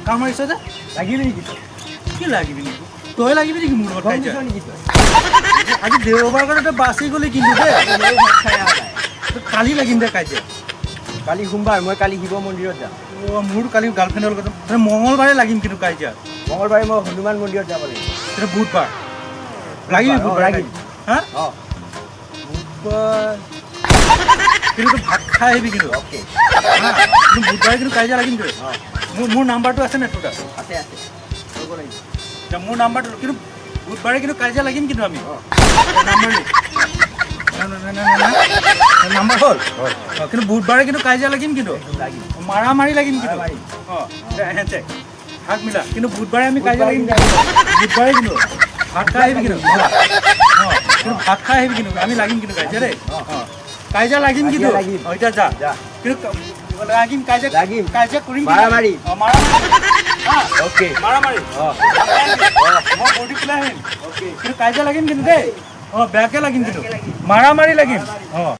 কাম মাৰিছ যে লাগিবি নেকি কি লাগিবি নেকি তই লাগিবি নেকি মোৰ লগত গম কাজিয়া দিছ নেকি তই আজি দেওবাৰ কাৰণে তই বাচি গ'লি কিন্তু দেই তই কালি লাগিম দে কাজিয়া কালি সোমবাৰ মই কালি শিৱ মন্দিৰত যাম অ' মোৰ কালি গাৰ্লফ্ৰেণ্ডৰ লগত মানে মঙলবাৰে লাগিম কিন্তু কাজিয়া মঙলবাৰে মই হনুমান মন্দিৰত যাব লাগিব এতিয়া বুধবাৰ লাগিবি বুধবাৰ, বুধবাৰ লাগিম। হা অঁ বুধবাৰ কিন্তু তই ভাত খাই আহিবি কিন্তু অ'কে হা কিন্তু বুধবাৰে কিন্তু কাজিয়া লাগিম তই অঁ মোৰ নাম্বাৰটো আছে নে তোৰ তাত আছে আছে কৰিব লাগিব এতিয়া মোৰ নাম্বাৰটো কিন্তু বুধবাৰে কিন্তু কাজিয়া লাগিম কিন্তু আমি অঁ নাম্বাৰ নাম্বাৰ হ'ল হয় অঁ কিন্তু বুধবাৰে কিন্তু কাজিয়া লাগিম কিন্তু লাগিম মাৰামাৰি লাগিম কিন্তু মাৰামাৰি। অঁ হেণ্ডছেক হাক মিলা কিন্তু বুধবাৰে আমি কাজিয়া লাগিম বুধবাৰে কিন্তু ভাত খাই আহিবি কিন্তু অঁ কিন্তু ভাত খাই আহিবি কিন্তু আমি লাগিম কিন্তু কাজিয়া দেই অঁ। অঁ কাজিয়া লাগিম কিন্তু কাজিয়া লাগিম। অঁ এতিয়া যা যা কিন্তু লাগিম কাজিয়া লাগিম। কাজিয়া কৰিম কিন্তু। মাৰামাৰি। অঁ মাৰামাৰি হা অ'কে মাৰামাৰি অঁ মই বডি পেলাই আহিম অ'কে কিন্তু কাজিয়া লাগিম কিন্তু দেই অঁ বেয়াকে লাগিম কিন্তু মাৰামাৰি লাগিম অঁ